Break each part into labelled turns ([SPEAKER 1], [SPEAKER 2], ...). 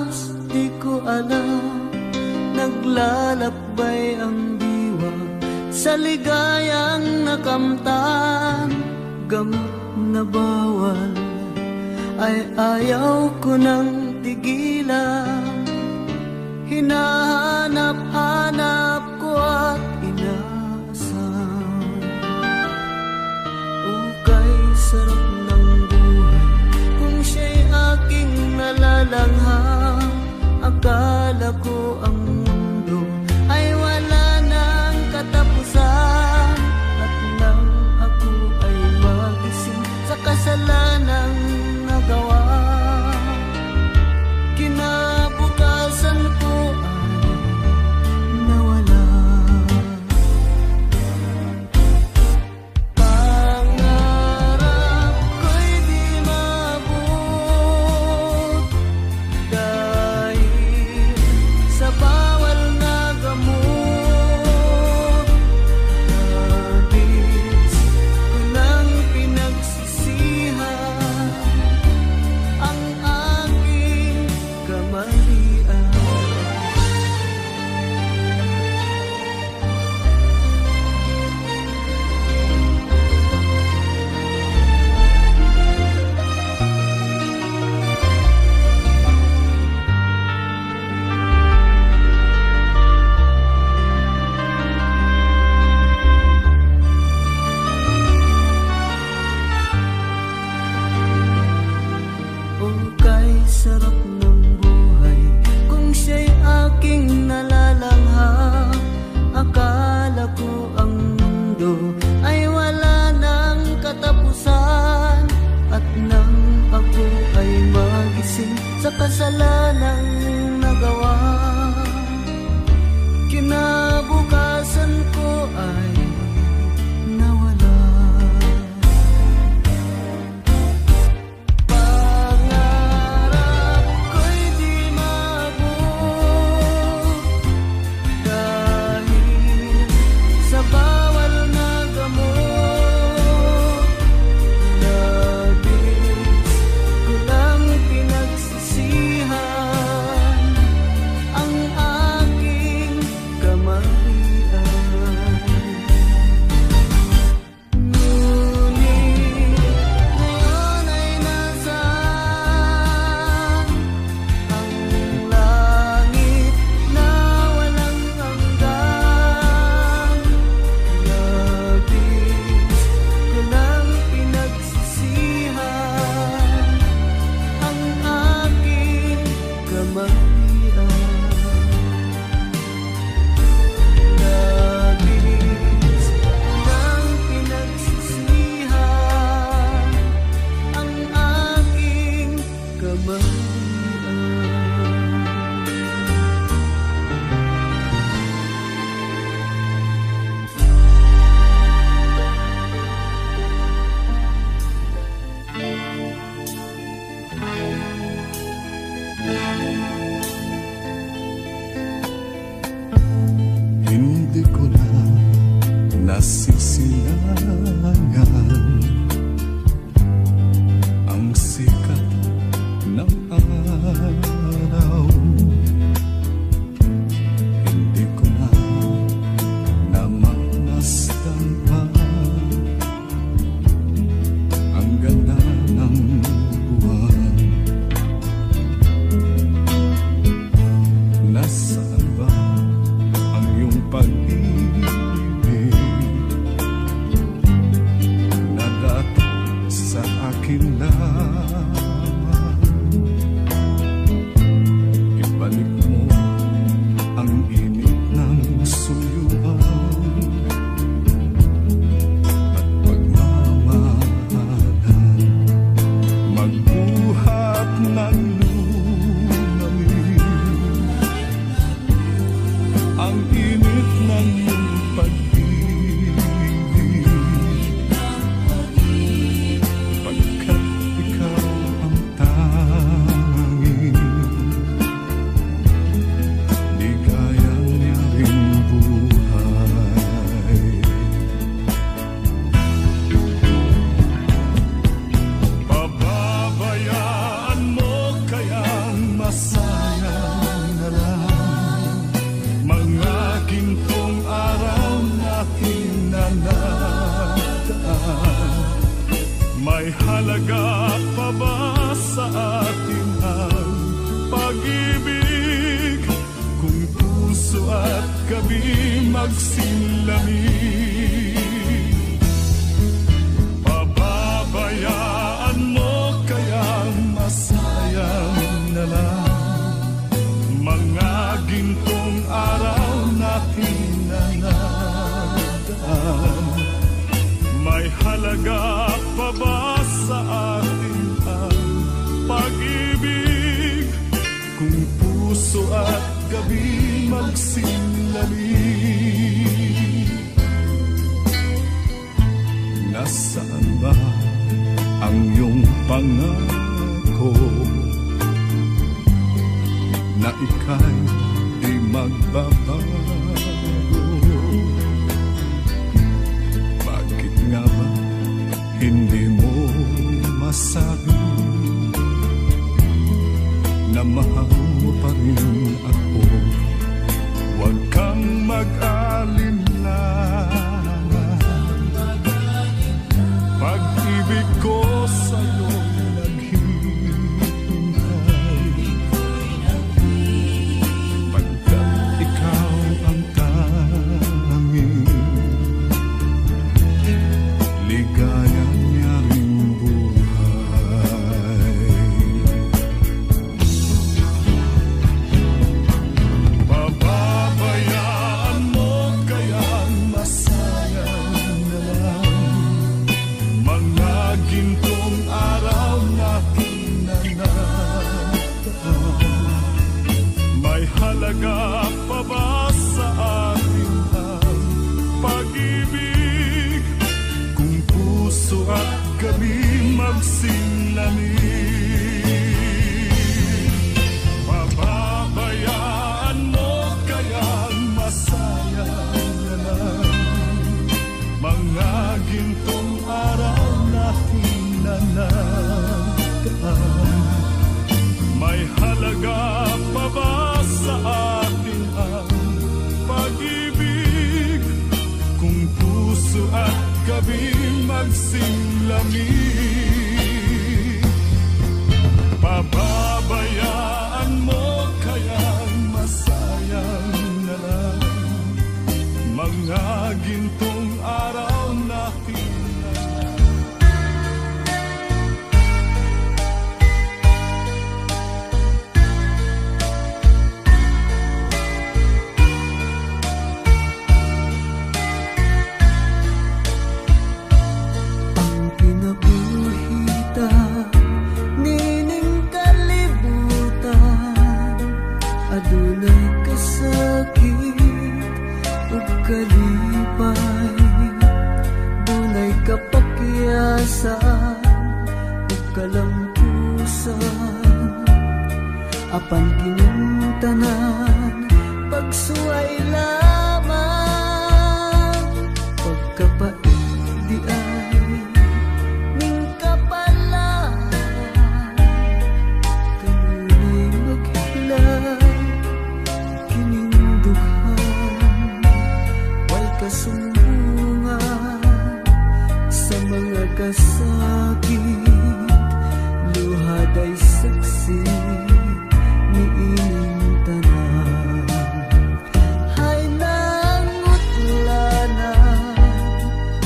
[SPEAKER 1] oras, di ko alam. Naglalakbay ang diwa sa ligayang nakamtan. Gamot na bawal ay ayaw ko nang tigilan. Hinahanap-hanap ko at inaasam. Ukay sarap ng buhay kung siya'y aking nalalangham. Akala ko ang mundo ay wala nang katapusan. At nang ako ay magising sa kasalanang nagawa, kinabukasan ko ay nawala. Pangarap ko'y di maabot dahil sa bawal na gamot. Nabis ko nang pinagsisihan ang aking kamalian. Ukay sarap ng buhay kung siya'y aking nalalangham. Akala ko ang mundo ay wala nang katapusan. At nang ako ay magising sa kasalanang nagawa, kinabukasan ko ay nawala. Pangarap ko'y di maabot dahil sa bawal na gamot. Nabis ko lang pinagsisihan ang aking kamalian. Ngunit ngayon ay nasaan ang langit na walang hanggan. Nabis ko nang pinagsisihan ang aking kamalian. Nabis ko nang pinagsisihan ang aking kamalian.
[SPEAKER 2] halaga pa ba sa atin ang pag-ibig kung puso at gabi magsilamig? Pababayaan mo kayang masayang na lang mga gintong araw natin na nadaan. May halaga pa ba sa atin ang pag-ibig kung puso at gabi magsilamig? Nasaan ba ang iyong pangako na ika'y di magbabago? Bakit nga ba hindi mo masabi na mahal mo pa rin ako? Huwag kang mag-alinlangan, pag-ibig ko sa'yo naghihintay, pagkat ikaw ang tanging ligaya niya ring buhay. Pababayaan mo kayang masayang na lang mga gintong araw natin na nadaan. May halaga pa ba sa atin ang pag-ibig kung puso at gabi magsilamig? Pababayaan mo kayang masayang na lang mga gintong araw natin na nadaan. May halaga pa ba sa atin ang pag-ibig kung puso at gabi magsilamig? Pababayaan mo kayang masayang na lang mga gintong araw natin na
[SPEAKER 1] kinabuhita, nining kalibutan, adunay kasakit ug kalipay, dunay kapakyasan ug kalampusan, apan kining tanan pagsuway lamang, pagkapait di ay ning kapalaran, kanunay maghilay kining dughan, way kasumbungan sa mga kasakit, luhaday saksi ni ining tanan. Hay nangutlanan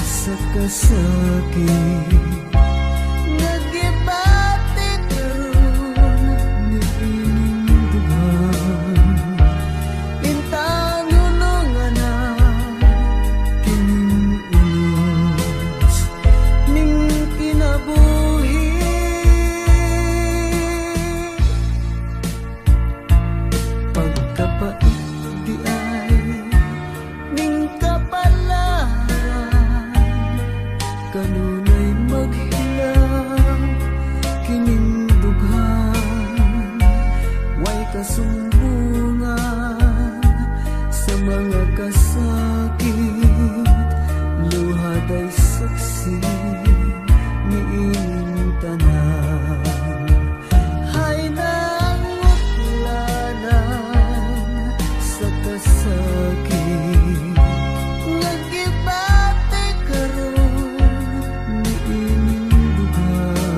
[SPEAKER 1] sa kasakit, nagibati karon ni ining dughan, intang nunungan na kining unos ning kinabuhi. Pagkapait di ay ning kapalaran, kanunay maghilang kining dughan, way kasumbungan sa mga kasakit, luhaday saksi ni ining tanan. Hay nangutlanan sa kasakit, nagibati karon ni ining dughan,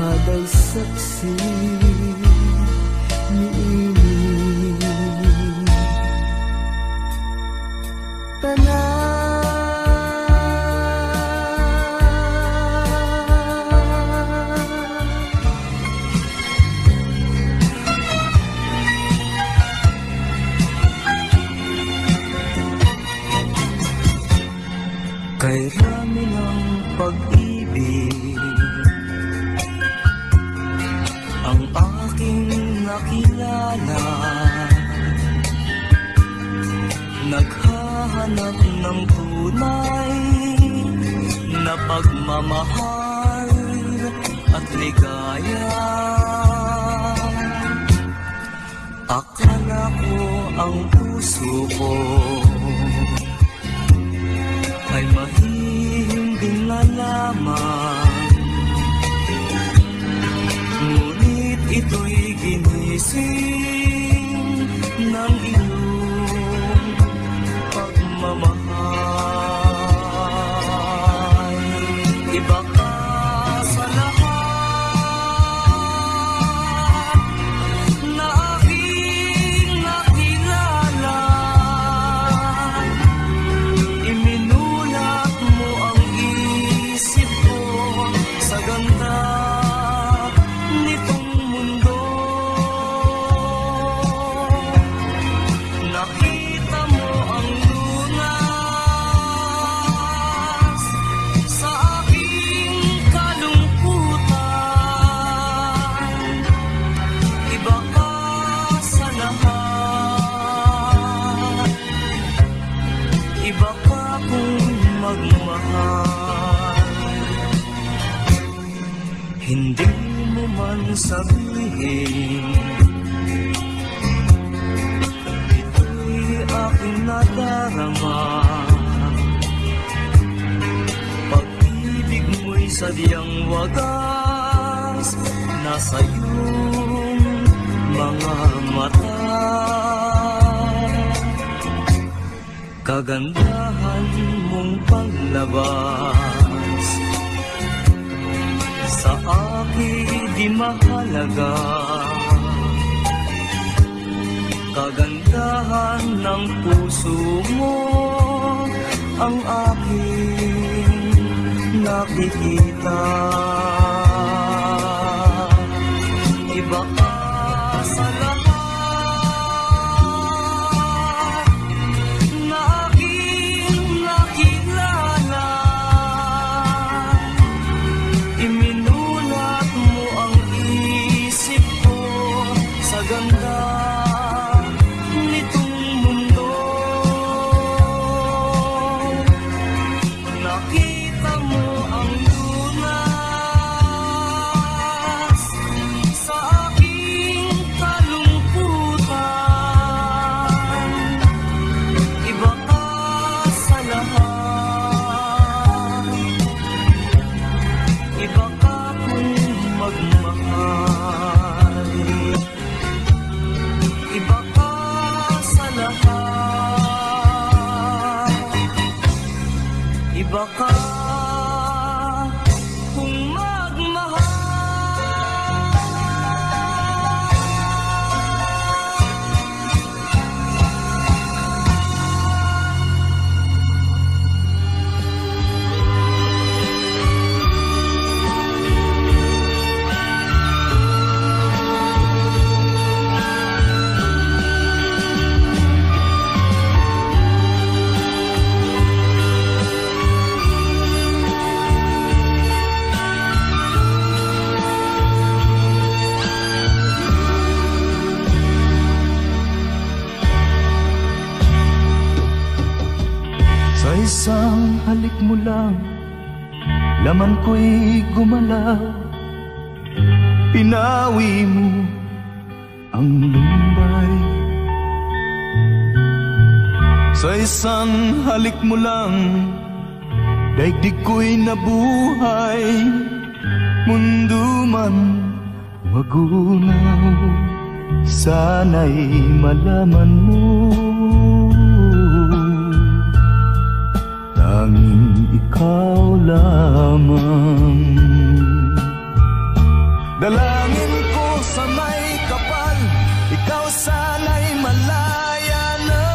[SPEAKER 1] luhad ay saksi niini tanan. Kay rami ng pag-ibig ang aking nakilala, naghahanap ng tunay na pagmamahal at ligaya. Akala ko ang puso ko ay mahihimbing na lamang, ngunit ito'y ginising ng iyong pagmamahal. Iba ka sa lahat na aking nakilala, iminulat mo ang isip ko sa ganda nitong mundo. Nakita mo ang lunas sa aking kalungkutan. Iba ka sa lahat, iba ka kung magmahal. Hindi mo man sabihin, ito'y aking nadarama. Pag-ibig mo'y sadyang wagas, nasa iyong mga mata. Kagandahan mong panlabas sa akin di mahalaga. Kagandahan ng puso mo ang aking nakikita. Iba ka sa lahat na aking nakilala, iminulat mo ang isip ko sa ganda nitong mundo. Nakita mo ang lunas sa aking kalungkutan. Iba ka sa lahat, iba ka kung magmahal. Iba ka sa lahat, iba ka kung magmahal.
[SPEAKER 3] Sa isang halik mo lang, laman ko'y gumalaw. Pinawi mo ang lumbay. Sa isang halik mo lang, daigdig ko'y nabuhay. Mundo man magunaw, sana'y malaman mo, tanging ikaw lamang Dalangin ko sa may kapal, ikaw sana'y malaya na.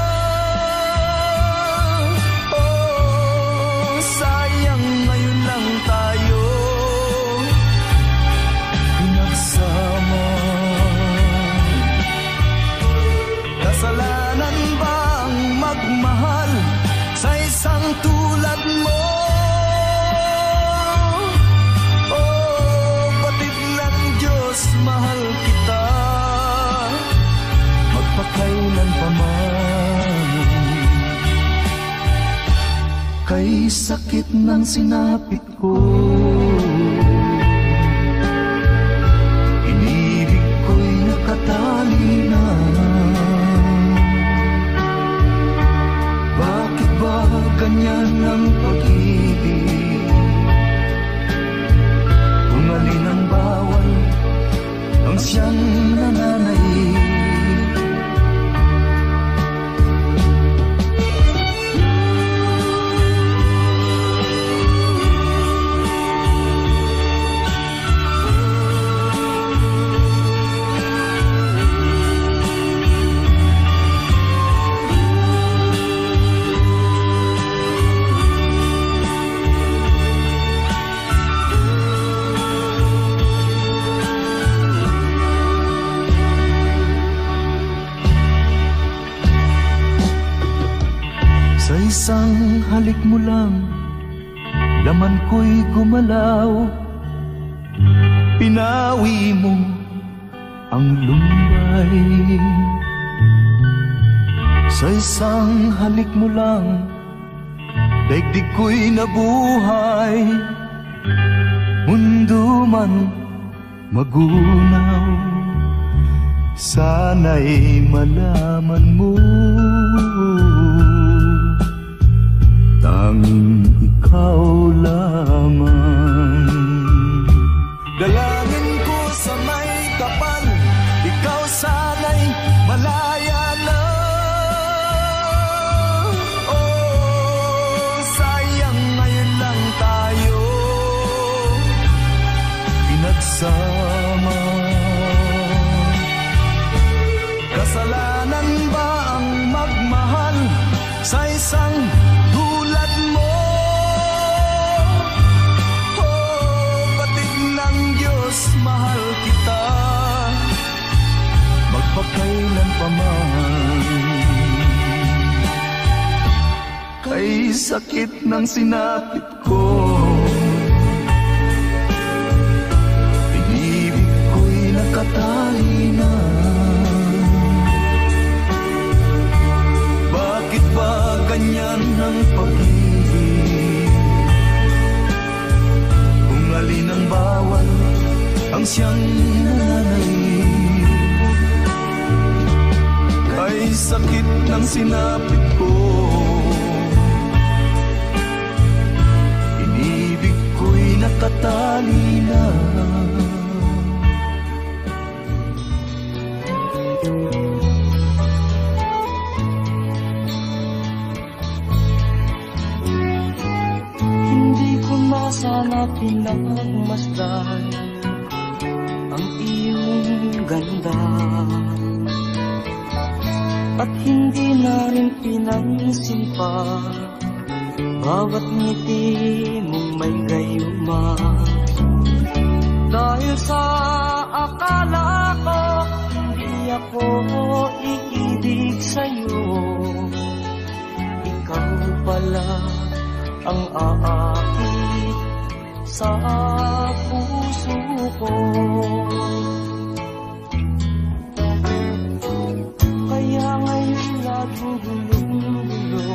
[SPEAKER 3] Oh, sayang ngayon lang tayo pinagsama. Kasalanan ba ang magmahal sa isang tulad mo? Mahal kita magpakailan pa man. Kay sakit ng sinapit ko, inibig ko'y nakatali na. Bakit ba ganyan ang pag-ibig? Kung alin ang bawal ang siyang nananaig. Sa isang halik mo lang, laman ko'y gumalaw. Pinawi mo ang lumbay. Sa isang halik mo lang, daigdig ko'y nabuhay. Mundo man magunaw, sana'y malaman mo, tanging ikaw lamang. Dalangin ko sa may kapal, ikaw sana'y malaya na. Oh, sayang ngayon lang tayo pinagsama. Kasalanan ba ang magmahal sa isang tulad mo? Oh, batig ng Diyos, mahal kita magpakailan pa man. Kay sakit ng sinapit ko, pinibig ko'y nakatali na. Bakit ba ganyan ang pag-ibig? Kung alin ang bawal ang siyang nananaig. Kay sakit ng sinapit ko, inibig ko'y nakatali na.
[SPEAKER 1] Sana pinagmasdan ang iyong ganda, at hindi na rin pinansin pa bawat ngiti mong may gayuma. Dahil sa akala ko hindi ako iibig sa'yo, ikaw pala ang aakit sa puso ko. Kaya ngayon laging gulong-gulo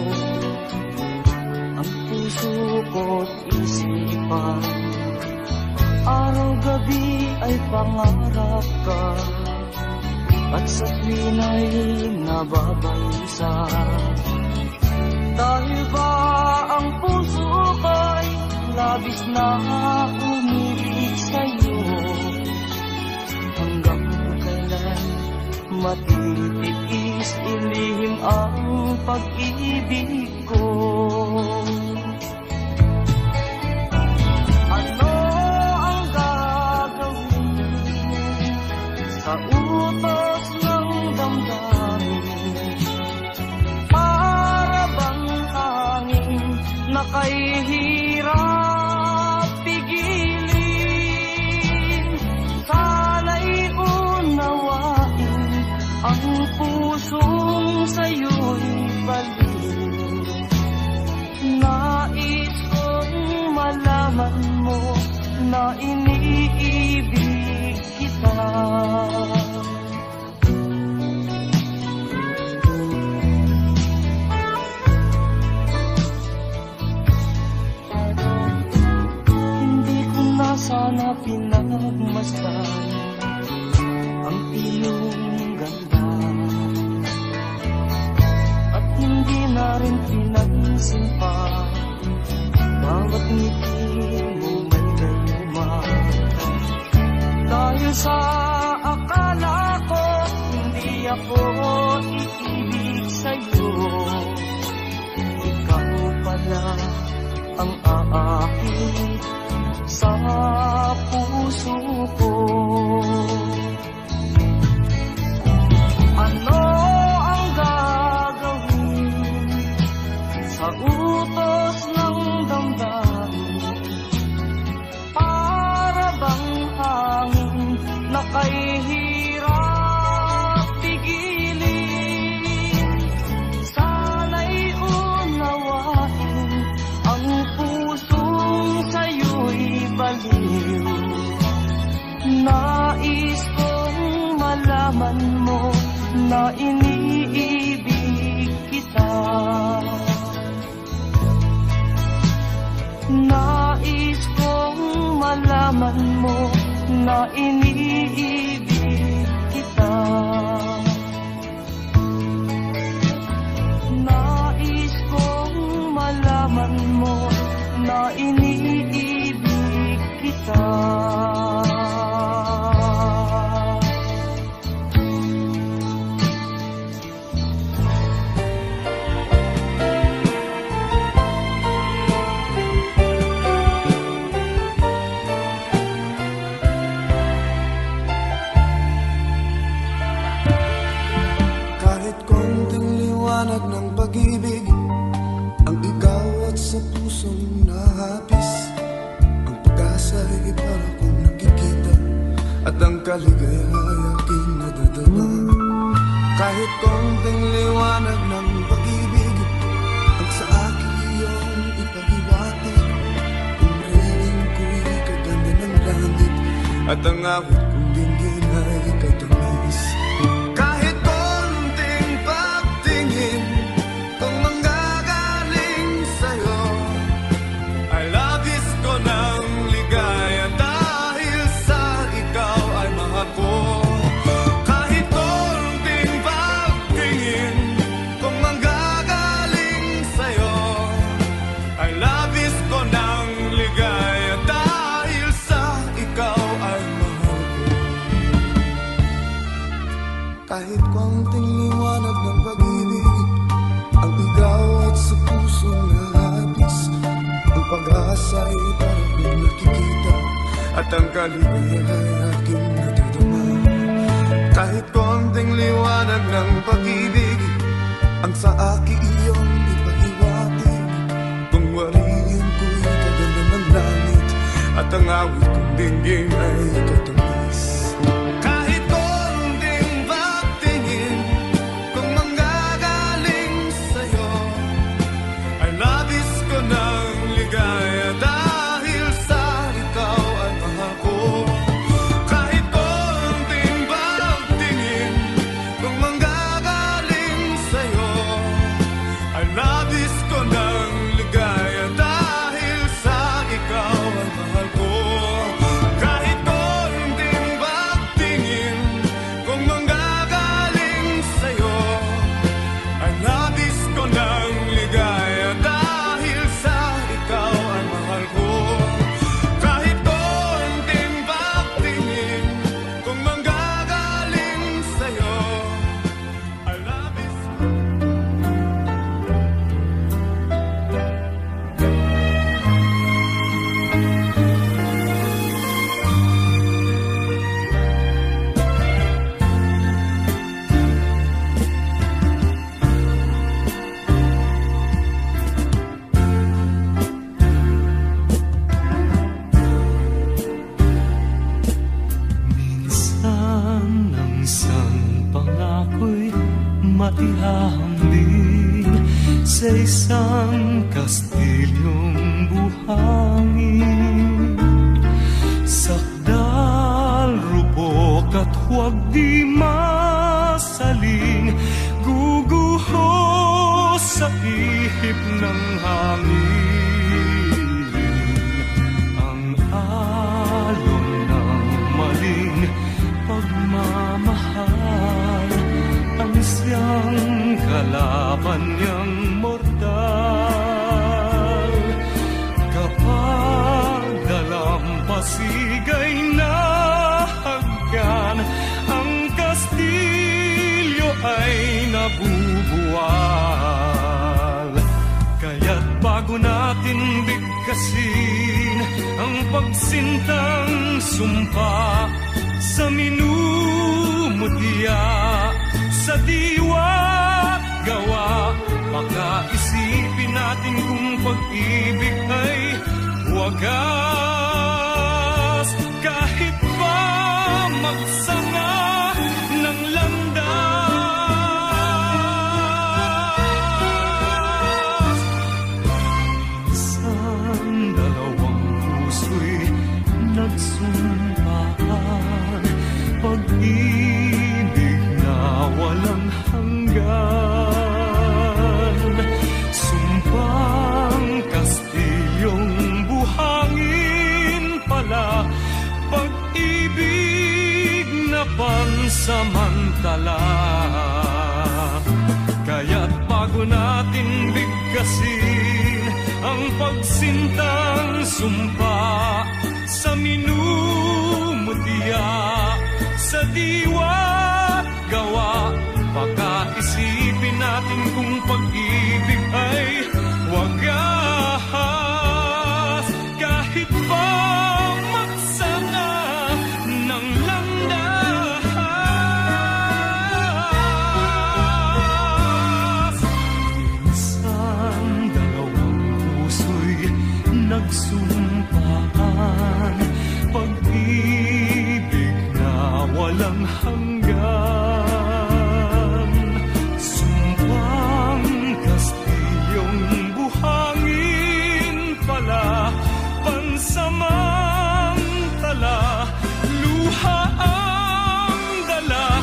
[SPEAKER 1] ang puso ko't isipan. Araw-gabi ay pangarap ka, at sa tuwina'y nababalisa. Dahil ba ang puso ko'y labis na umiibig sa'yo? Hanggang kailan matitiis ilihim ang pag-ibig ko? Ano ang gagawin sa utos ng damdamin. Para bang hangin na kay hirap pigilin. Sana'y unawain ang pusong sa'yo'y baliw. Nais kong malaman mo na iniibig kita. Hindi ko na sana pinagmasdan ang iyong ganda, at hindi na rin pinansin pa bawat ngiti mo may gayuma. Dahil sa akala ko hindi ako iibig sa'yo, ikaw pala ang aakit sa puso ko. Ano ang gagawin sa utos ng damdamin? Para bang hangin na kay hirap pigilin. Sana'y unawain ang pusong sa'yo'y baliw. Nais kong malaman mo na iniibig kita. Nais kong malaman mo na iniibig kita. Nais kong malaman mo na iniibig kita.
[SPEAKER 3] Kahit konting liwanag ng pag-ibig ang ikaw at sa pusong nahapis, ang pag-asa ay para kong nakikita at ang kaligaya'y aking nadadama. Kahit konting liwanag ng pag-ibig ang sa akin iyong ipaghiwati, kung mariing ko'y kaganda ng langit at ang awit kong dinggin ay katamis. Kahit konting pagtingin kung manggagaling sa'yo, ay labis ko ng ligaya dahil sa ikaw ay mahal ko. Kahit konting pagtingin kung manggagaling sa'yo, ay labis ko ng ligaya dahil sa ikaw ay mahal ko. Kahit konting liwanag ng pag-ibig ang ikaw at sa pusong nahapis, ang pag-asa ay parang kong nakikita at ang kaligaya ay aking nadadama. Kahit konting liwanag ng pag-ibig ang sa akin iyong ipahiwatig, kung wariin ko'y kaganda ng langit at ang awit kong dinggin ay katamis. Kahit konting pagtingin kung manggagaling sa'yo, ay labis ko ng ligaya dahil sa ikaw ay mahal ko. Kahit konting pagtingin kung manggagaling sa'yo, ay labis ko ng ligaya dahil sa ikaw ay mahal ko. Kahit konting
[SPEAKER 1] maihahambing sa isang kastilyong buhangin. Sakdal, rupok at huwag di masaling, guguho sa ihip ng hangin. Ang alon ng maling pagmamahal, ang siyang kalaban niyang mortal. Kapag dalampasigay na hagkan, ang kastilyo ay nabubuwal. Kaya't bago natin bigkasin ang pagsintang sumpa sa minumutya, sa diwa't gawa, baka isipin natin kung pag-ibig ay wagas. Kahit pa magsanga ng landas, isang dalawang puso'y nagsumpaan, pag-ibig na walang hanggan. Sumpang kastilyong buhangin pala, pag-ibig na pansamantala. Kaya't bago natin bigkasin ang pagsintang sumpa sa minumutya, sa diwa't gawa, baka isipin natin kung pag-ibig ay wagas. Kahit pa magsanga ng landas, minsan dalawang puso'y nagsumpaan, pag-ibig na walang hanggan. Sumpang kastilyong buhangin pala, pansamantala, luha ang dala.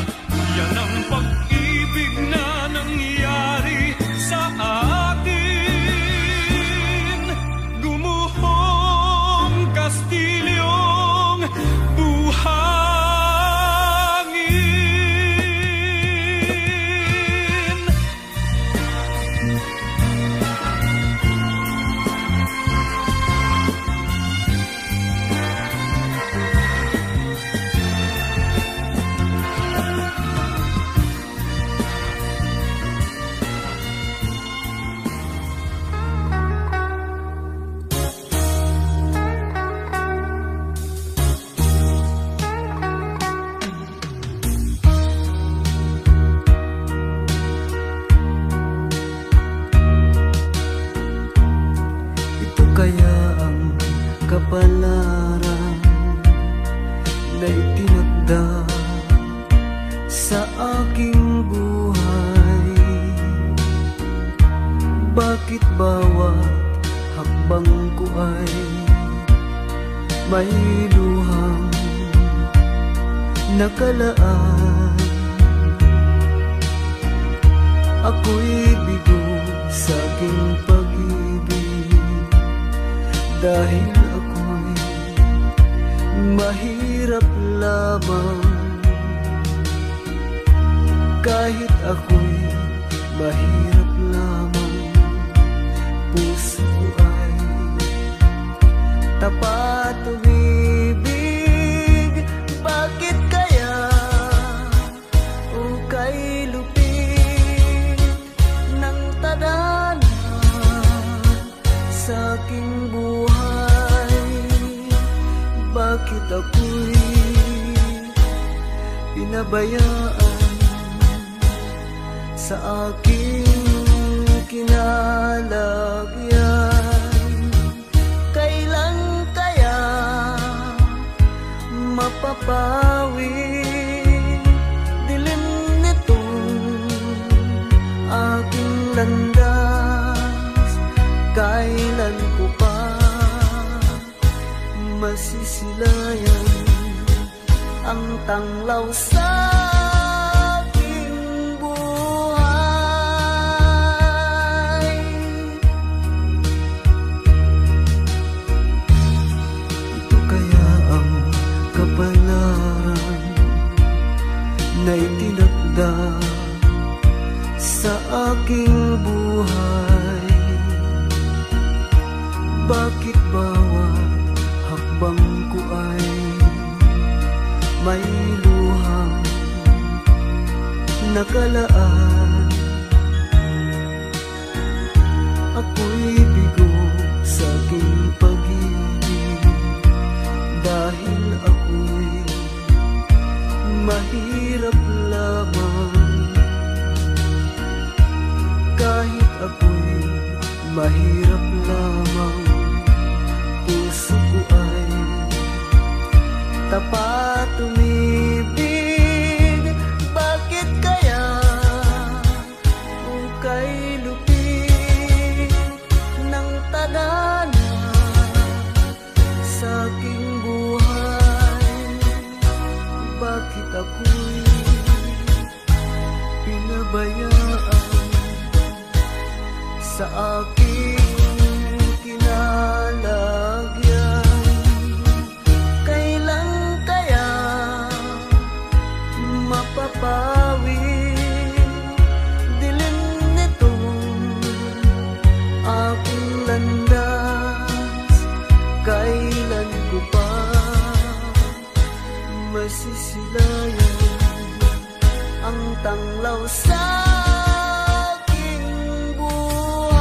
[SPEAKER 1] Yan ang pag-ibig na nangyari sa atin. Gumuhong kastilyong buhangin.
[SPEAKER 3] Ito kaya ang kapalaran na itinakda sa aking buhay? Bakit bawat hakbang ko ay may luhang nakalaan? Ako'y bigo sa aking pag-ibig, dahil ako'y mahirap lamang. Kahit ako'y mahirap lamang, puso ko ay tapat umibig. Bakit kaya ukay lupit ng tadhana sa aking buhay? Bakit ako'y pinabayaan sa aking kinalagyan? Kailan kaya mapapawi dilim nitong
[SPEAKER 1] landas, kailan ko pa masisilayan ang tanglaw sa aking buhay. Ito kaya ang kapalaran na itinakda sa aking buhay. Bakit bawat hakbang ko ay may luhang nakalaan? Ako'y bigo sa aking pag-ibig dahil ako'y mahirap lamang. Kahit ako'y mahirap lamang, puso ko ay tapat umibig. Bakit kaya ukay lupit ng tadhana sa aking buhay? Bakit ako'y pinabayaan sa aking kinalagyan? Kailan kaya mapapawi dilim nitong aking landas? Kailan ko pa masisilayan ang tanglaw sa aking buhay?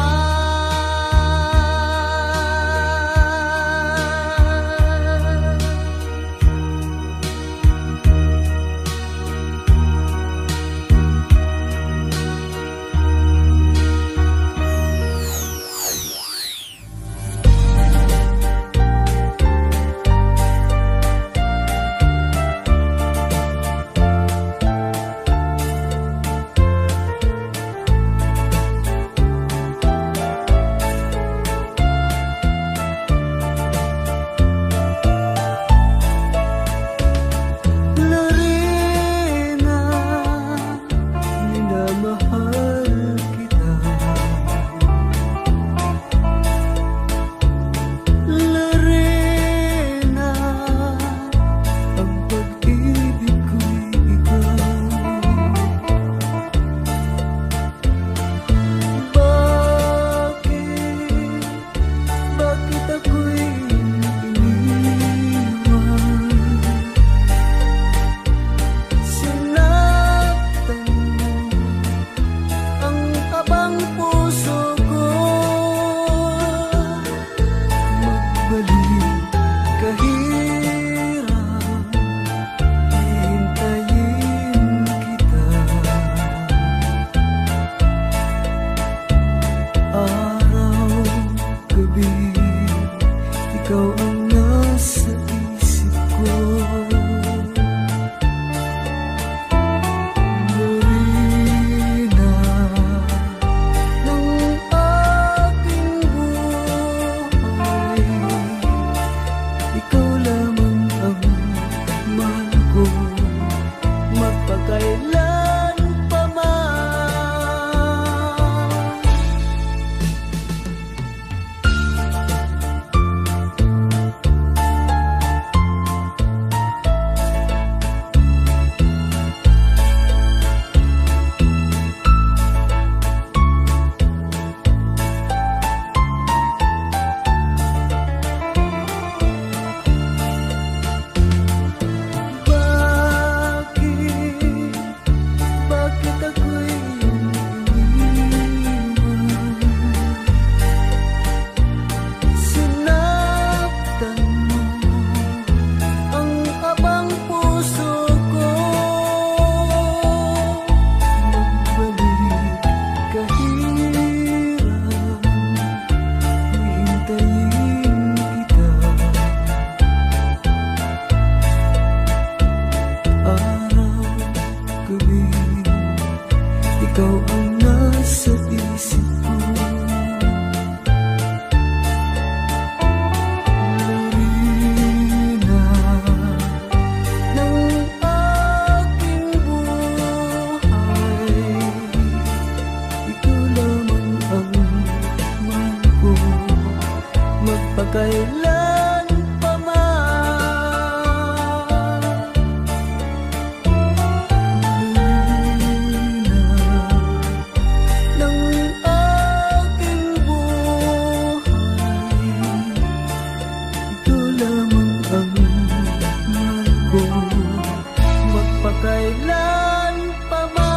[SPEAKER 1] Magpakailan pa ba?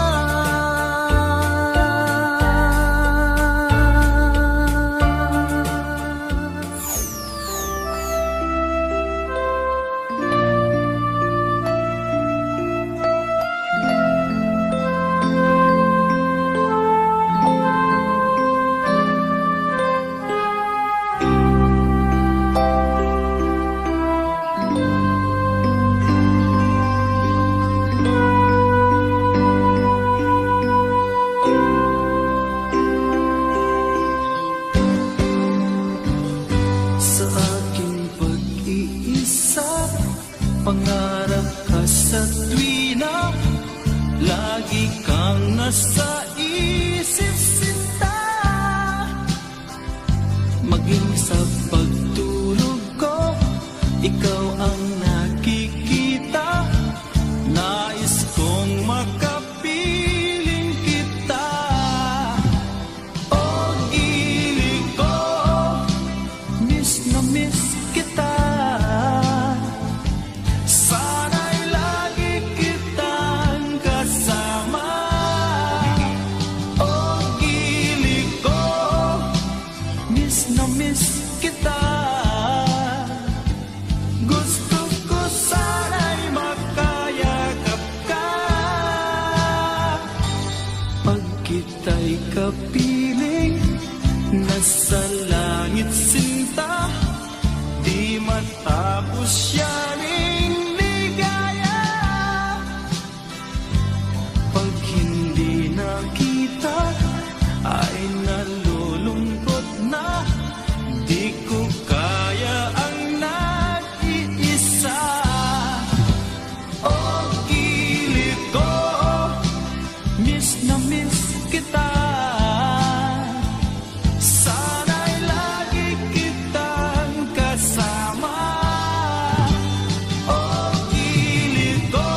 [SPEAKER 1] Pangarap ka sa tuwina, lagi kang nasa isip sinta. Maging sa pagtulog ko, ikaw ang nakikita. Nais kong makapiling kita. O gilig ko, miss na miss kita. Kita'y kapiling, nasa langit sinta, di matapos yaring ligaya. Pag hindi nakita, ay nalulungkot na, di ko kaya ang nag-iisa. O gilid ko, miss na miss kita. Sana'y lagi kitang kasama. O gilid ko,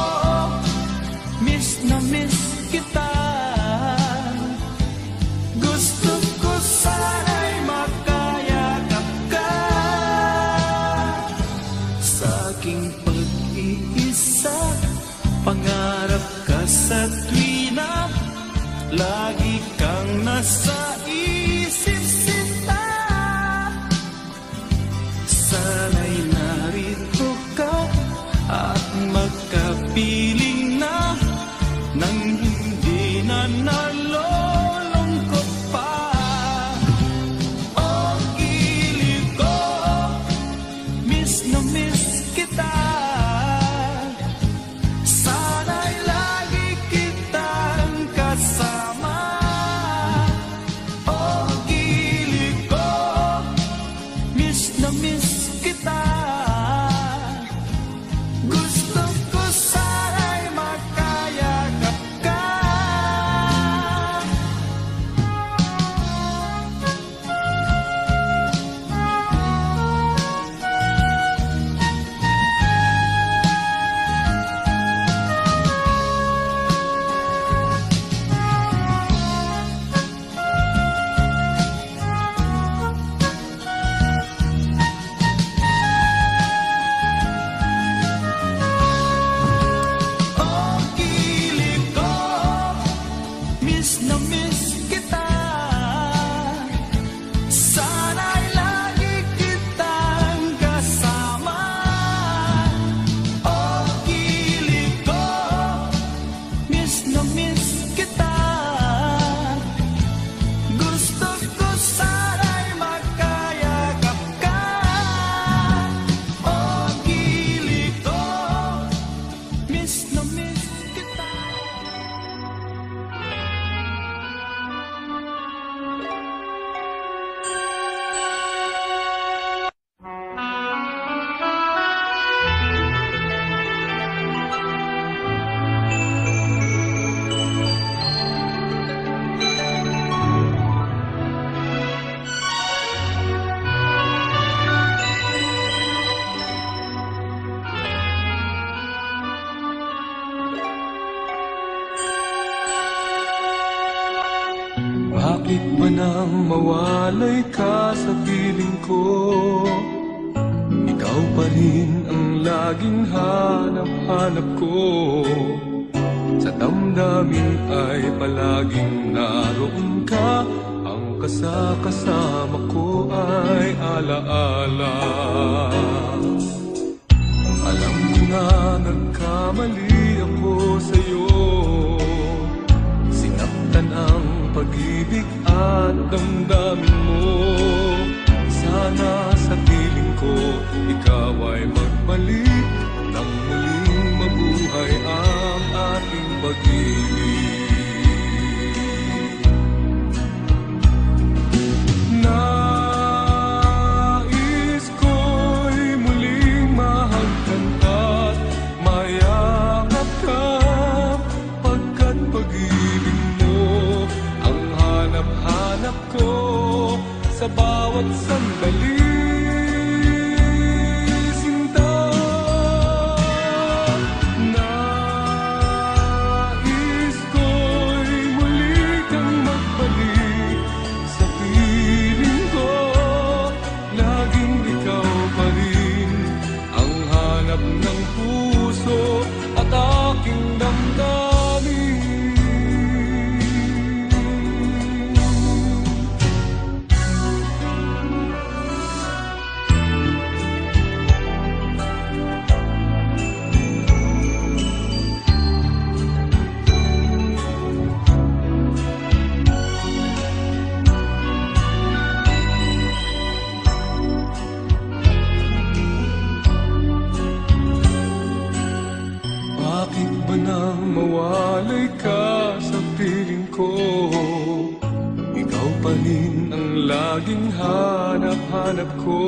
[SPEAKER 1] miss na miss kita. Gusto ko sana'y makayakap ka. Sa aking pag-iisa, pangarap ka sa tuwina, lagi kang nasa isip sinta. Sana'y narito ka at magkapiling na, nang hindi na nalulungkot pa. O gilid ko, miss na miss kita. Sana'y lagi kitang kasama. Miss kita. Gusto ko sana'y makayakap ka.
[SPEAKER 3] Bakit ba nang mawalay ka sa piling ko? Ikaw pa rin ang laging hanap-hanap ko. palaging naroon ka. Ang kasama ko ay alaala. Alam ko na nagkamali ako sa'yo. Sinaktan ang pag-ibig at damdamin mo. Sana sa piling ko ikaw ay magbalik nang muling mabuhay ang ating pag-ibig. Nais ko'y muling mahagkan at mayakap ka, pagkat pag-ibig mo ang hanap-hanap ko sa bawat sandali. Bakit ba nang mawalay ka sa piling ko? Ikaw pa rin ang laging hanap-hanap ko.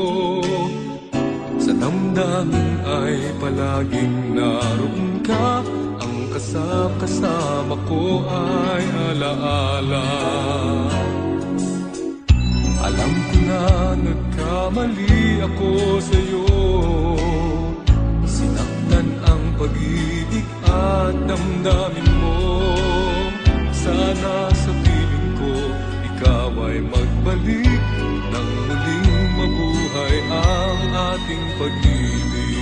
[SPEAKER 3] Sa damdamin ay palaging naroon ka. Ang kasama ko ay alaala. Alam ko na nagkamali ako sa'yo. Sinaktan ang pag-ibig at damdamin mo. Sana sa piling ko ikaw ay magbalik nang muling mabuhay ang ating pag-ibig.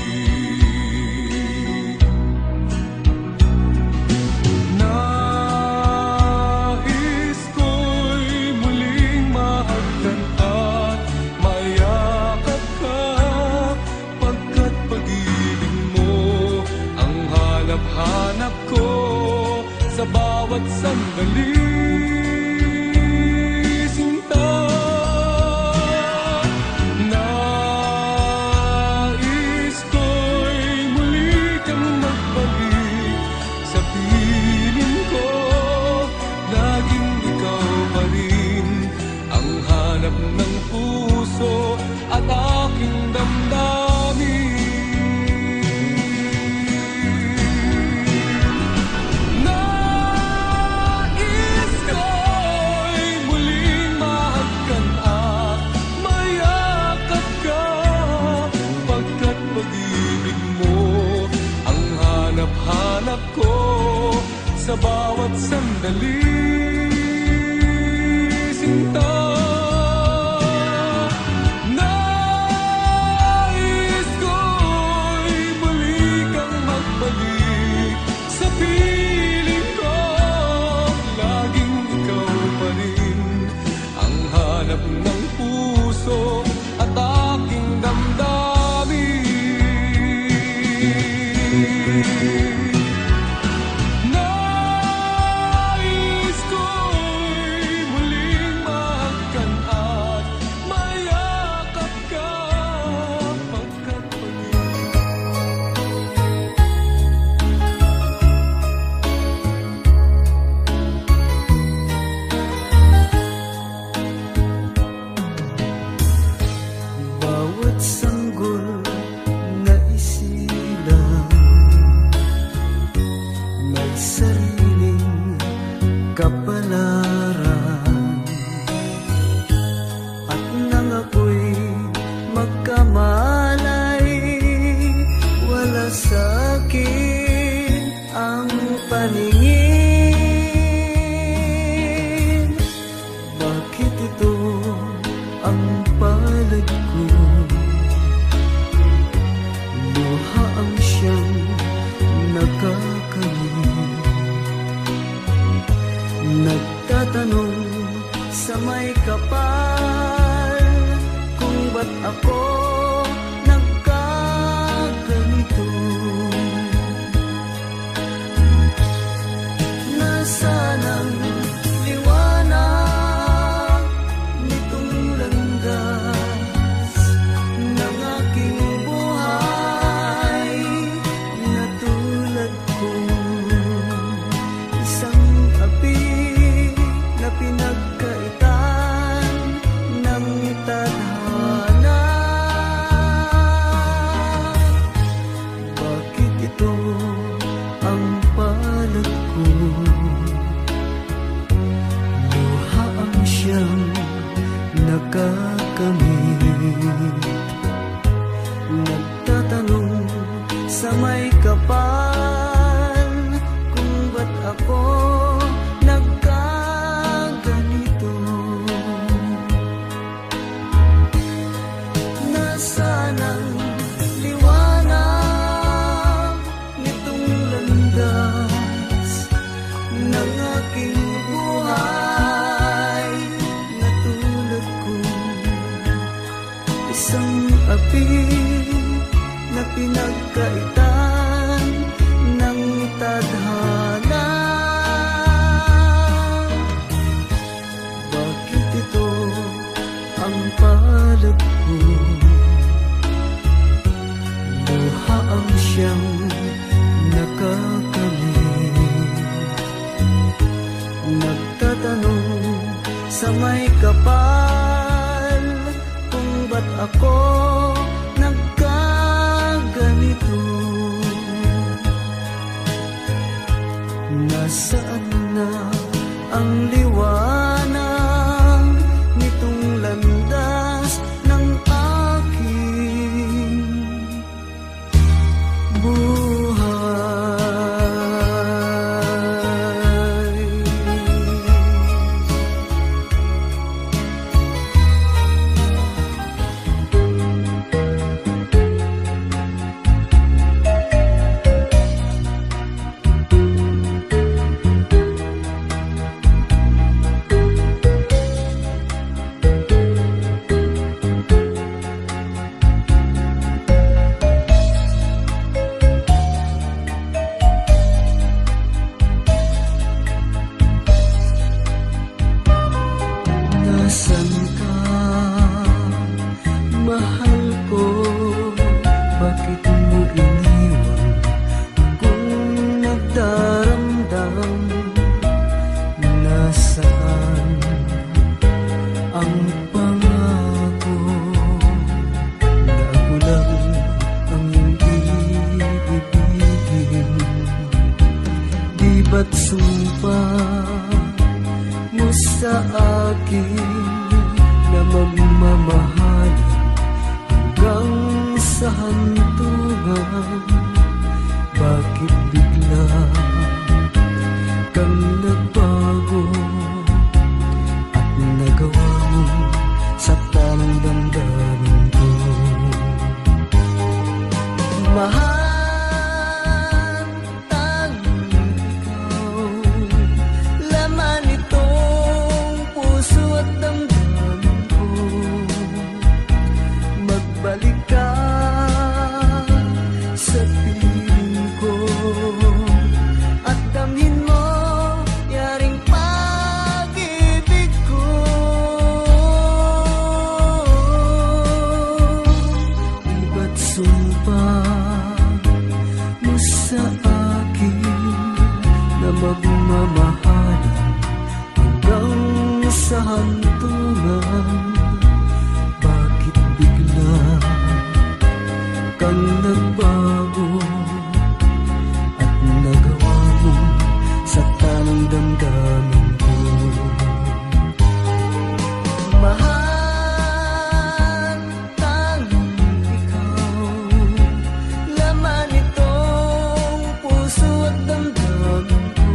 [SPEAKER 3] Nais ko'y muling mahagkan at mayakap ka, pagkat pag-ibig mo ang hanap-hanap ko sa bawat sandali. Sinta, nais ko'y muli kang magbalik sa piling ko. Laging ikaw pa rin ang hanap ng puso at aking damdamin. Hanap ko sa bawat sandali. Sinta, nais ko'y muli kang magbalik sa piling ko. Laging ikaw pa rin ang hanap ng puso at aking damdamin. Nais ko
[SPEAKER 1] Nagtatanong sa may kapal kung ba't ako nagkaganito. Nasaan ang liwanag nitong landas ng aking buhay na tulad ko, isang api na pinagkaitan ng tadhana. Bakit ito ang palad ko? Luha ang siyang nakakamit. Nagtatanong sa may kapal kung ba't ako nagkaganito. Nasaan ang liwanag nitong landas ng aking buhay na tulad ko, isang api na pinagkaitan ng tadhana. Bakit ito ang palad ko? Luha ang siyang nakakamit. Nagtatanong sa may kapal kung ba't ako nagkaganito. Nasaan na ang liwanag nitong landas ng aking buhay? Nasaan ka, mahal ko? Bakit mo iniwan akong nagdaramdam? Nasaan ang pangako na ako lang ang hindi ibigin? Di ba't sumpa mo sa akin na magmamahal hanggang sa hantungan? Bakit bigla kang nagbago at nagawa mo sa tanang damdamin ko? Mahal, tanging ikaw, laman itong puso at damdamin ko. Magbalik ka sa piling ko at damhin mo yaring pag-ibig ko. Di ba't sumpa mo sa akin na magmamahalan hanggang sa hantungan? Bakit bigla kang nagbago at nagawa mo sa tanang damdamin ko? Mahal, tanging ikaw, laman itong puso at damdamin ko.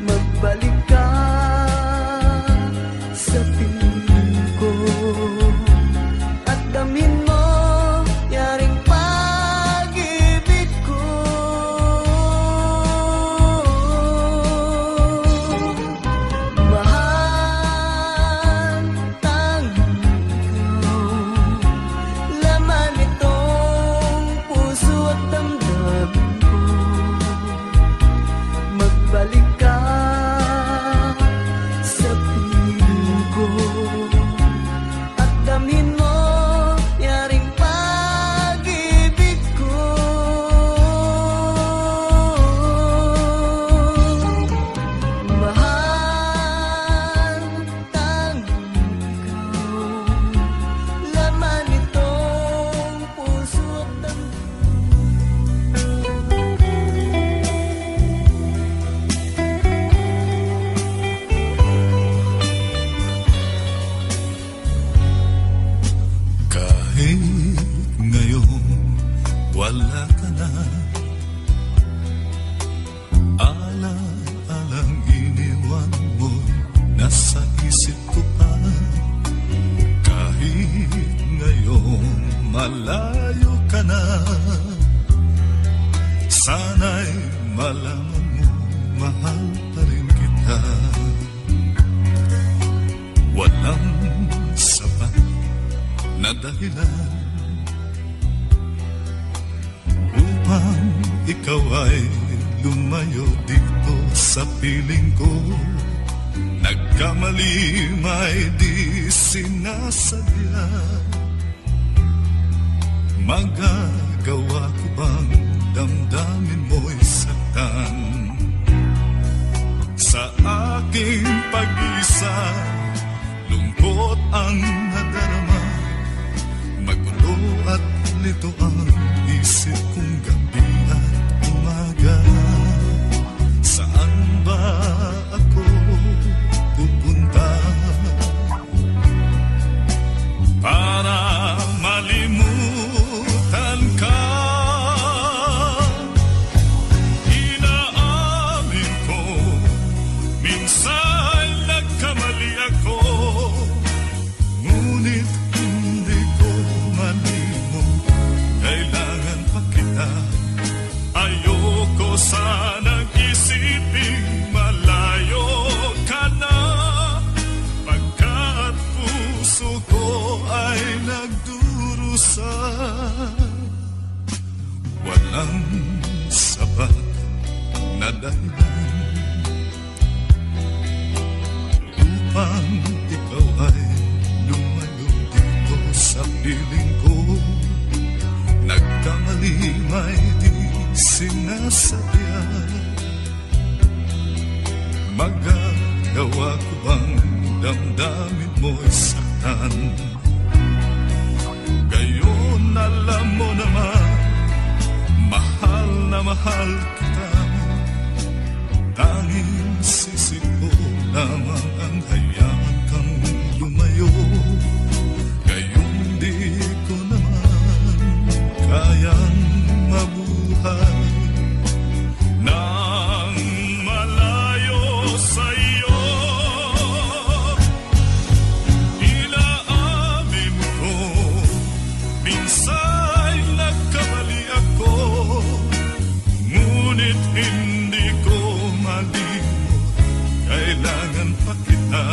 [SPEAKER 1] Magbalik ka sa
[SPEAKER 2] Sana'y malaman mo, mahal pa rin kita. Walang sapat na dahilan upang ikaw ay lumayo dito sa piling ko. Nagkamali may di sinasadya. Magagawa ko bang damdamin mo'y saktan? Sa aking pag-isa, lungkot ang nadarama. Magulo at lito ang isip kong gabi at umaga. Saan ba ako pupunta para malimutan ka? Inaamin ko, minsan nagkamali ako, ngunit hindi ko malimot. Kailangan pa kita. Ayoko sanang isipin malayo ka na, pagkat puso ko ay nagdurusa. Walang sapat na dahilan upang ikaw ay lumayo dito sa piling ko. Nagkamali may di sinasadya. Magagawa ko bang damdamin mo'y saktan? Gayon alam mo naman, mahal na mahal kita. Tanging sisi ko lamang ang hayaan kang lumayo. Gayon di ko naman kayang mabuhay nang malayo sa'yo. Inaamin ko, minsan nagkamali ako, ngunit hindi ko malimot. Kailangan pa kita.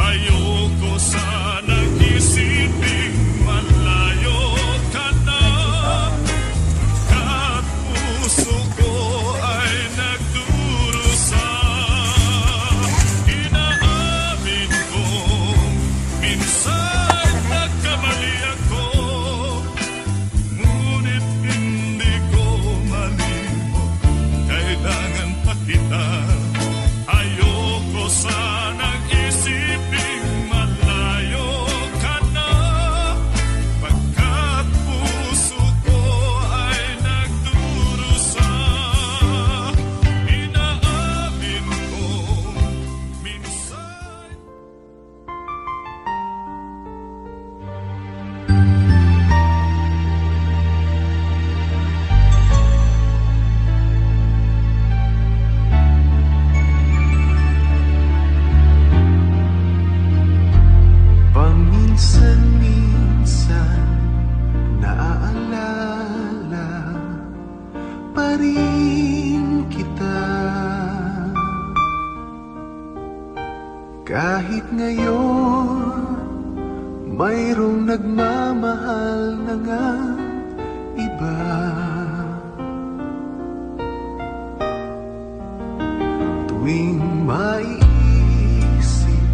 [SPEAKER 2] Ayoko sanang isipin malayo ka na, kat puso ko ay nagdurusa. Inaamin ko, minsan nagkamali ako, ngunit hindi ko malimot. Kailangan pa kita. Ayoko sanang isipin malayo ka na, pagkat puso ko ay nagdurusa. Inaamin ko, minsan.
[SPEAKER 3] Paminsan-minsan naaalala pa rin kita. Kahit ngayon mayroong nagmamahal na ngang iba. Tuwing maiisip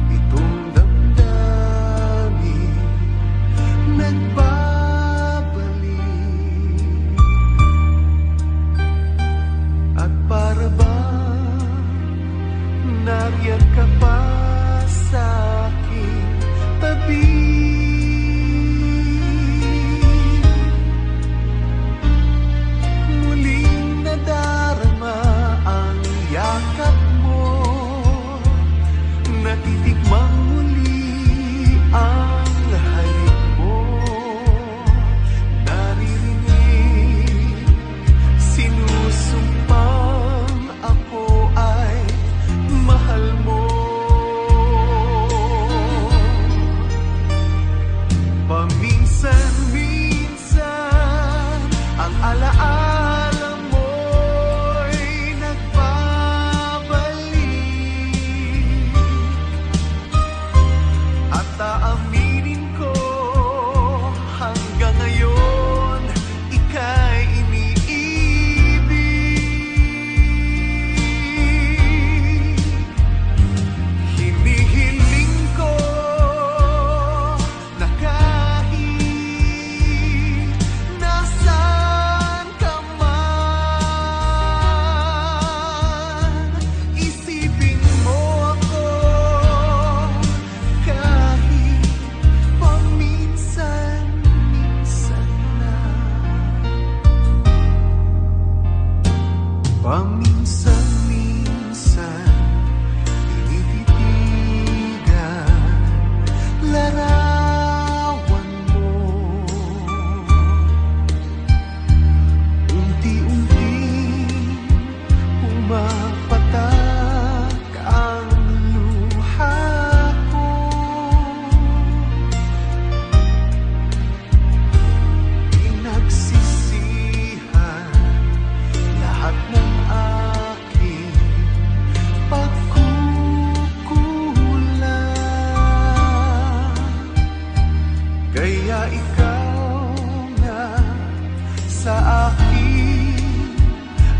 [SPEAKER 3] itong damdamin, nagbabalik. At para bang nariyan ka pa sa aking tabi. Muling nadarama ang yakap mo. Paminsan-minsan tinititigan larawan mo. Unti-unting pumapatak ang luha ko. Pinagsisihan lahat ng aking pagkukulang. Kaya ikaw nga sa akin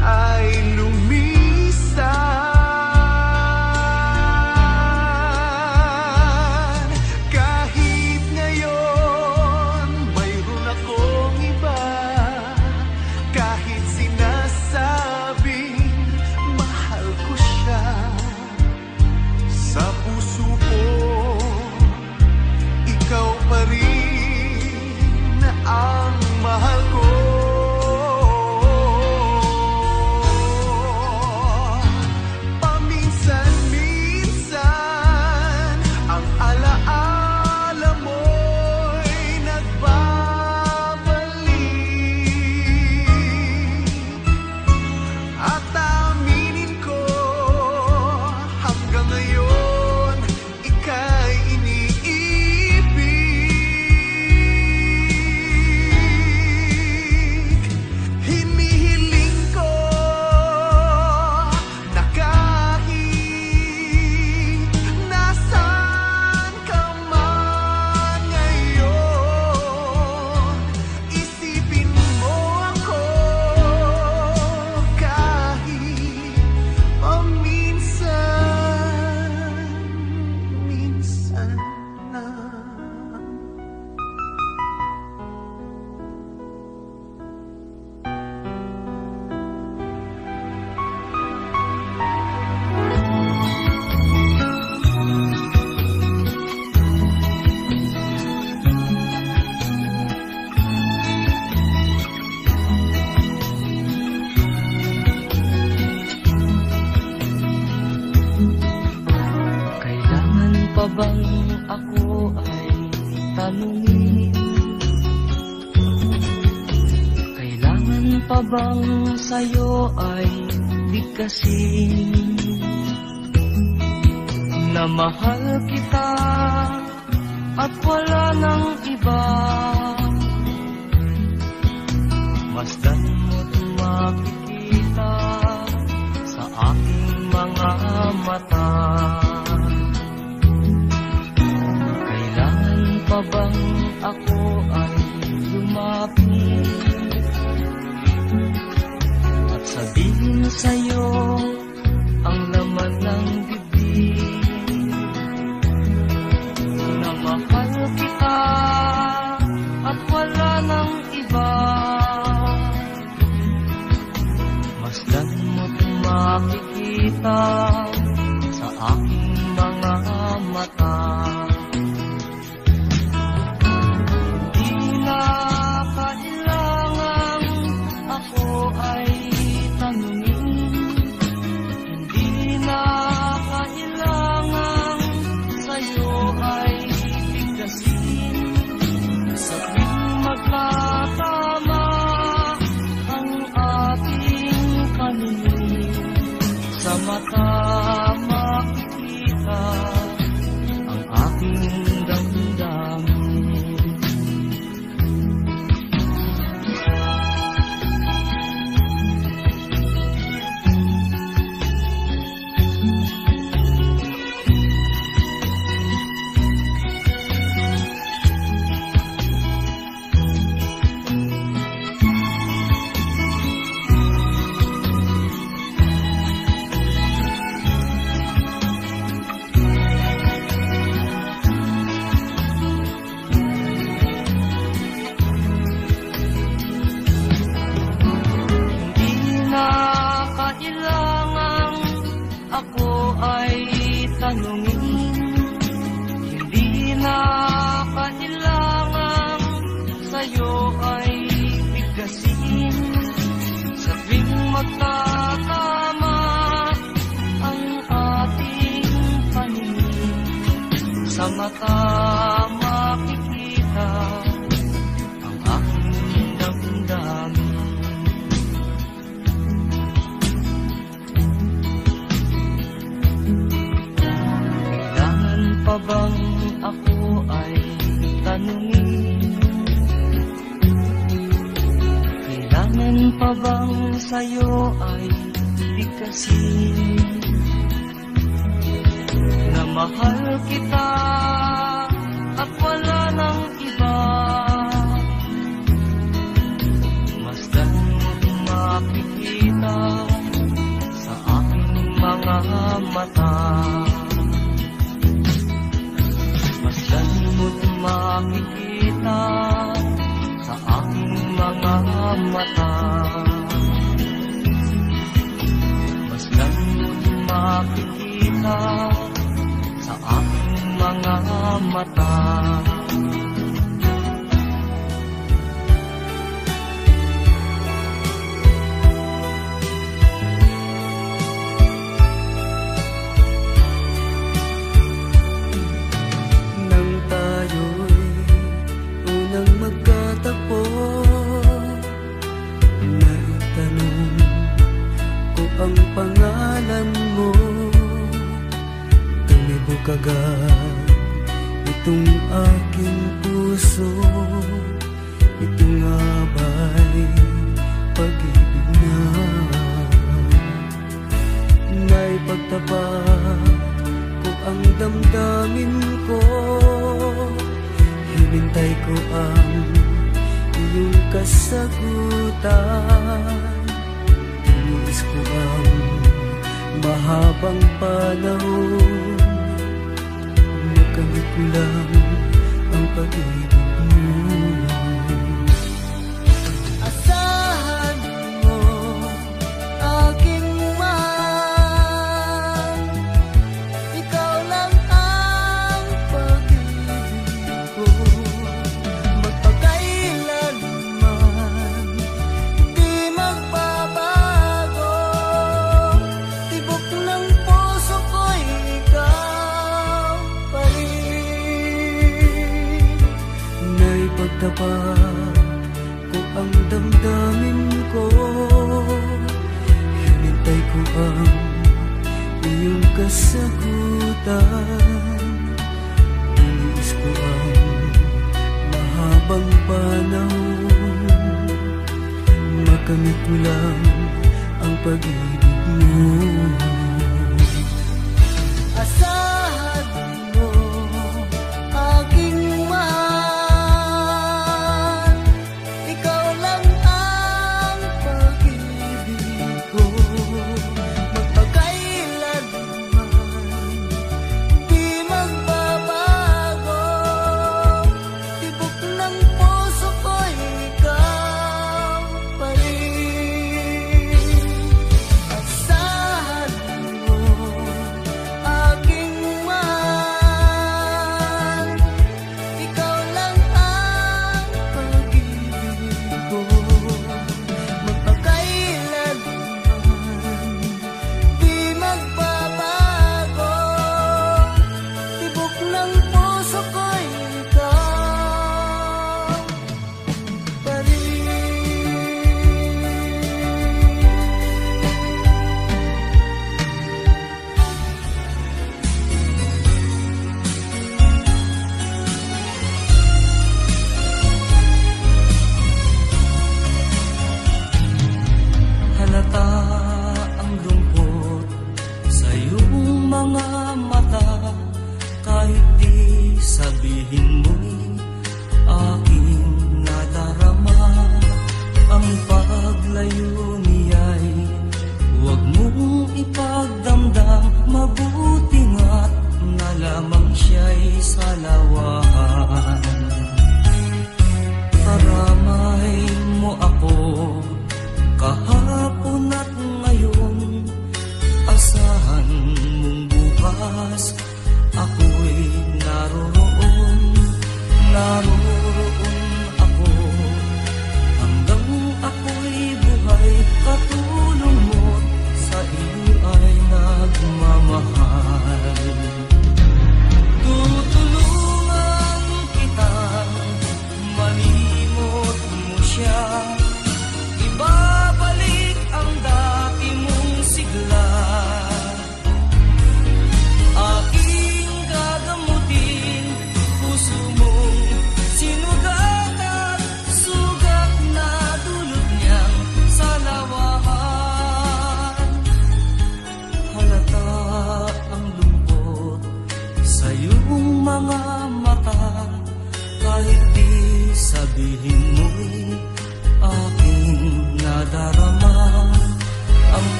[SPEAKER 3] ay lumisan. Kahit ngayon mayroon akong iba, kahit sinasabing mahal ko siya, sa puso ko ikaw pa rin ang mahal ko. Paminsan-minsan ang alaala mo'y nagbabalik. At aminin ko hanggang ngayon ika'y iniibig. Hinihiling ko na kahit nasaan ka man ngayon, isipin mo ako kahit paminsan-minsan na.
[SPEAKER 4] Kailangan pa bang ako ay tanungin? Kailangan pa bang sa'yo ay bigkasin? Na mahal kita at wala nang iba. Masdan mo't makikita sa aking mga mata. Kailangan pa bang ako ay lumapit at sabihin sa'yo ang laman ng bibig? Na mahal kita at wala nang iba. Masdan mo't makikita sa aking mga mata. Hindi na kailangan ako ay tanungin. Hindi na kailangan sa'yo ay bigkasin. Sa tuwing magkatama ang ating paningin, sa mata makikita ang aking damdamin. tanungin. Hindi na kailangan sa'yo ay bigkasin sa tuwing magtatapos. mata makikita ang aking damdamin. Kailangan pa bang ako ay tanungin? Kailangan pa bang sa'yo ay bigkasin? Na mahal kita at wala nang iba, masdan mo't makikita sa aking mga mata. Masdan mo't makikita sa aking mga mata. Masdan mo't makikita sa aking mga mata.
[SPEAKER 3] Nang tayo'y unang magkatagpo, naitanong ko ang pangalan mo. Tumibok agad itong aking puso. Ito nga ba'y pag-ibig na? Naipagtapat ko ang damdamin ko. Hinintay ko ang iyong kasagutan. Tinuis ko ang mahabang panahon. Nakamit ko lang ang pag-ibig mo. Asahan mo aking mahal, ikaw lang ang pag-ibig ko. Magpakailanman di magbabago, tibok ng puso ko'y ikaw pa rin. Naipagtapat ko ang damdamin ko. Hinintay ko ang iyong kasagutan. Tinis ko ang mahabang panahon. Makamit ko lang ang pag-ibig mo. Asahan mo aking mahal, ikaw lang ang pag-ibig ko. Magpakailanman di magbabago, tibok ng puso ko'y ikaw pa rin. Asahan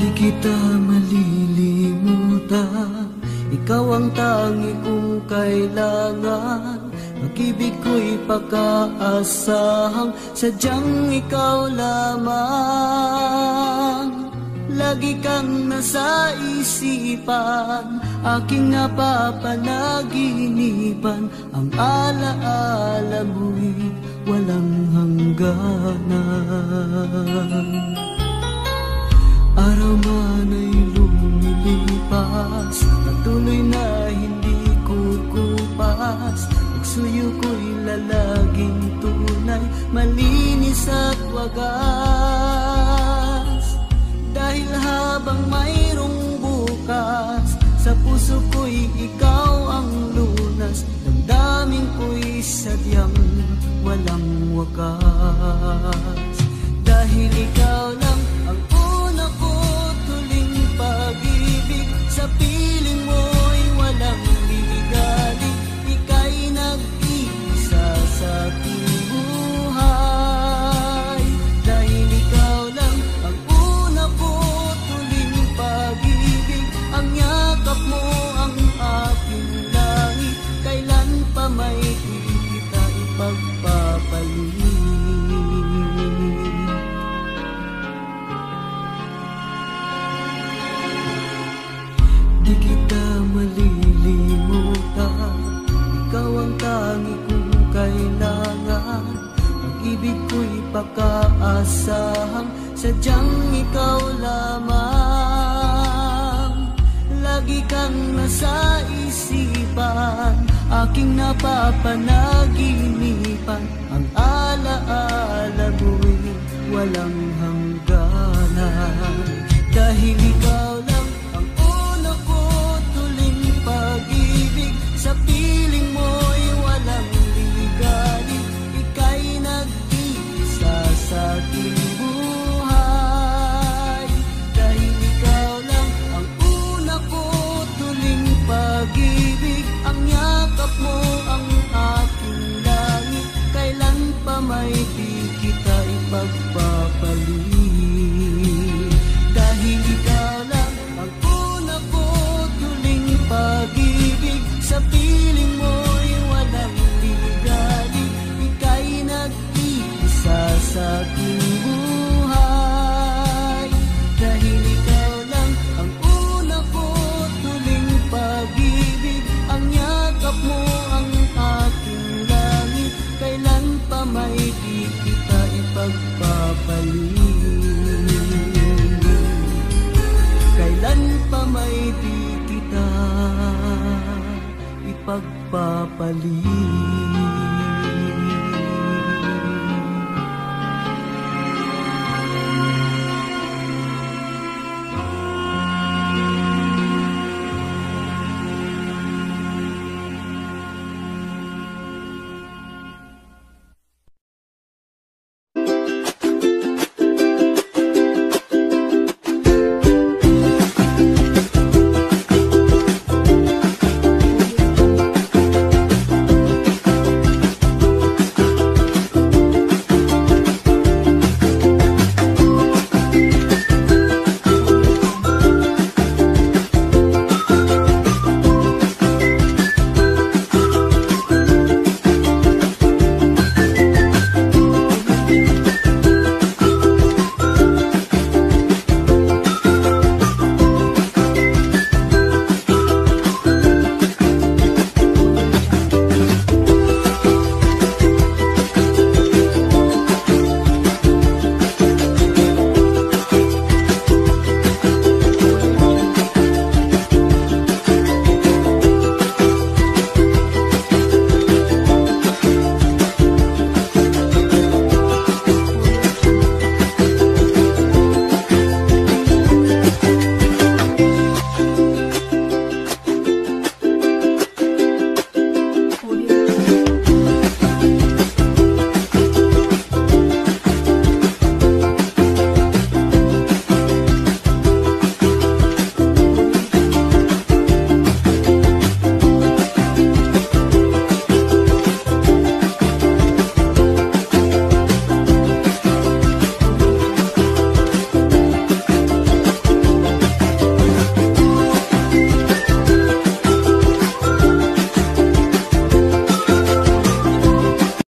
[SPEAKER 3] Di kita malilimutan, ikaw ang tangi kong kailangan. Pag-ibig ko'y pagkaasahang sadyang ikaw lamang. Lagi kang nasa isipan, aking napapanaginipan. Ang alaala mo'y walang hangganan. Araw man ay lumilipas, patuloy na hindi kukupas. Pagsuyo ko'y lalaging tunay, malinis at wagas. Dahil habang mayroong bukas, sa puso ko'y ikaw ang lunas. Damdamin ko'y sadyang walang wakas. Dahil ikaw lang ang una ko tuling pag-ibig, sa piling mo'y walang ligalig. Ika'y nag-iisa sa aking buhay. Dahil ikaw lang ang una ko tuling pag-ibig, ang yakap mo ang aking langit. Kailan pa may di kita ipagpapalit. Di kita malilimutan, ikaw ang tangi kong kailangan. Pag-ibig ko'y pagkaasahang sadyang ikaw lamang. Lagi kang nasa isipan, aking napapanaginipan. Ang alaala mo'y walang hangganan. Dahil ikaw lang ang una ko tuling pag-ibig, sa piling mo'y walang ligalig. Ika'y nag-iisa sa aking buhay. Dahil ikaw lang ang una ko tuling pag-ibig, ang yakap mo ang aking langit. Kailan pa may di kita ipagpapalit. Dahil ikaw lang ang una ko tuling pag-ibig, sa piling mo'y walang ligalig. Ika'y nag-iisa sa aking buhay. Dahil ikaw lang ang una ko tuling pag-ibig, ang yakap mo ang aking langit. Kailan pa may di kita ipagpapalit. Kailan pa may di kita ipagpapalit.